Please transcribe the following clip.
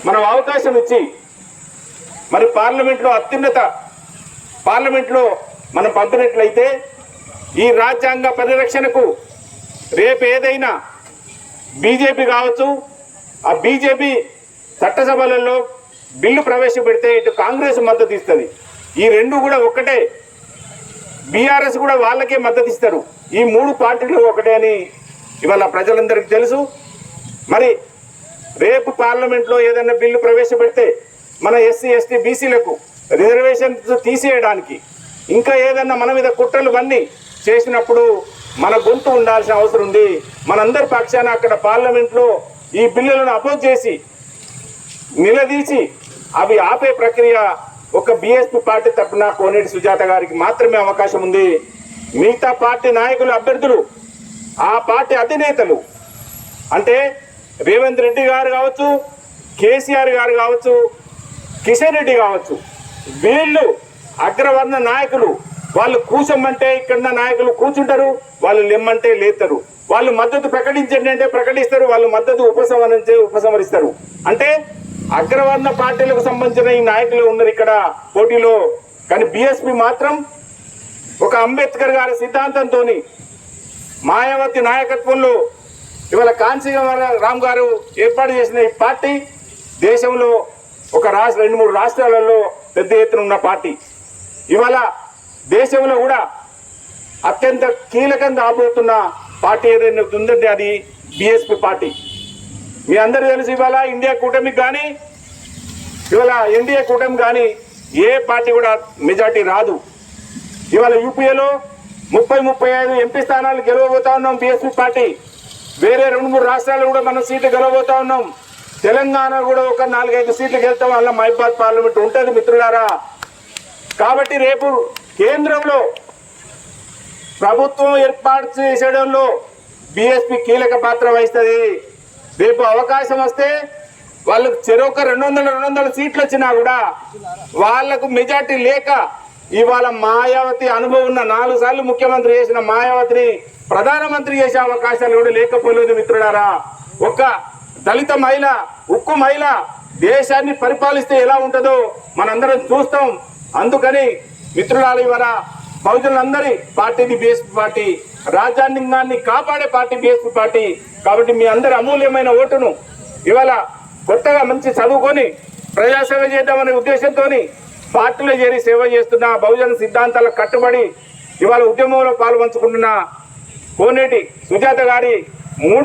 మనం అవకాశం ఇచ్చి మరి పార్లమెంట్లో అత్యున్నత పార్లమెంట్లో మనం పంపినట్లయితే ఈ రాజ్యాంగ పరిరక్షణకు రేపు ఏదైనా బీజేపీ కావచ్చు, ఆ బీజేపీ చట్టసభలలో బిల్లు ప్రవేశపెడితే ఇటు కాంగ్రెస్ మద్దతు ఇస్తుంది. ఈ రెండు కూడా ఒక్కటే. బీఆర్ఎస్ కూడా వాళ్ళకే మద్దతు ఇస్తారు. ఈ మూడు పార్టీలు ఒకటే అని ఇవాళ ప్రజలందరికీ తెలుసు. మరి రేపు పార్లమెంట్లో ఏదైనా బిల్లు ప్రవేశపెడితే మన ఎస్సీ ఎస్టీ బీసీలకు రిజర్వేషన్స్ తీసేయడానికి ఇంకా ఏదన్నా మన మీద కుట్రలు అన్నీ చేసినప్పుడు మన గొంతు ఉండాల్సిన అవసరం ఉంది. మనందరి పక్షాన అక్కడ పార్లమెంట్లో ఈ బిల్లులను అపోజ్ చేసి నిలదీసి అవి ఆపే ప్రక్రియ ఒక బీఎస్పీ పార్టీ తరఫున కోనేటి సుజాత గారికి మాత్రమే అవకాశం ఉంది. మిగతా పార్టీ నాయకులు, అభ్యర్థులు, ఆ పార్టీ అధినేతలు అంటే రేవంత్ రెడ్డి గారు కావచ్చు, కేసీఆర్ గారు కావచ్చు, కిషన్ రెడ్డి కావచ్చు, వీళ్ళు అగ్రవర్ణ నాయకులు. వాళ్ళు కూర్చోమంటే ఇక్కడ నాయకులు కూర్చుంటారు, వాళ్ళు లెమ్మంటే లేస్తారు. వాళ్ళు మద్దతు ప్రకటించండి అంటే ప్రకటిస్తారు, వాళ్ళు మద్దతు ఉపసంహరిస్తారు. అంటే అగ్రవర్ణ పార్టీలకు సంబంధించిన ఈ నాయకులు ఉన్నారు ఇక్కడ పోటీలో. కానీ బీఎస్పీ మాత్రం ఒక అంబేద్కర్ గారి సిద్ధాంతంతో మాయావతి నాయకత్వంలో ఇవాళ కాంచీరామ్ గారు ఏర్పాటు చేసిన ఈ పార్టీ దేశంలో ఒక 2-3 రాష్ట్రాలలో పెద్ద ఎత్తున ఉన్న పార్టీ. ఇవాళ దేశంలో కూడా అత్యంత కీలకంగా రాబోతున్న పార్టీ ఏదైనా ఉందంటే అది బీఎస్పీ పార్టీ. మీ అందరూ తెలుసు, ఇవాళ ఇండియా కూటమికి కానీ ఇవాళ ఎన్డీఏ కూటమి కానీ ఏ పార్టీ కూడా మెజార్టీ రాదు. ఇవాళ యూపీఏలో 30-35 ఎంపీ స్థానాలు గెలవబోతా ఉన్నాం బీఎస్పీ పార్టీ. వేరే 2-3 రాష్ట్రాలు కూడా మనం సీట్లు గెలవబోతా ఉన్నాం. తెలంగాణ కూడా ఒక 4-5 సీట్లు గెలుస్తాం. వల్ల మహిబాద్ పార్లమెంట్ ఉంటుంది మిత్రులారా. కాబట్టి రేపు కేంద్రంలో ప్రభుత్వం ఏర్పాటు చేసేయడంలో బీఎస్పీ కీలక పాత్ర వహిస్తుంది. రేపు అవకాశం వస్తే వాళ్ళకు చెరొక 200 సీట్లు వచ్చినా కూడా వాళ్లకు మెజార్టీ లేక ఇవాళ మాయావతి అనుభవం ఉన్న 4 సార్లు ముఖ్యమంత్రి చేసిన మాయావతిని ప్రధానమంత్రి చేసే అవకాశాలు కూడా లేకపోలేదు మిత్రులారా. ఒక దళిత మహిళ, ఉక్కు మహిళ దేశాన్ని పరిపాలిస్తే ఎలా ఉంటుందో మనందరం చూస్తాం. అందుకని మిత్రులారా, ఇవాళ బహుజనులందరి పార్టీని బీఎస్పీ పార్టీ, రాజ్యాంగాన్ని కాపాడే పార్టీ బీఎస్పీ పార్టీ. కాబట్టి మీ అందరి అమూల్యమైన ఓటును ఇవాళ కొత్తగా మంచి చదువుకొని ప్రజాసేవ చేద్దామనే ఉద్దేశంతో పార్టీలో చేరి సేవ చేస్తున్న బహుజన సిద్ధాంతాలకు కట్టుబడి ఇవాళ ఉద్యమంలో పాల్పంచుకుంటున్న కోనేటి సుజాత గారి 3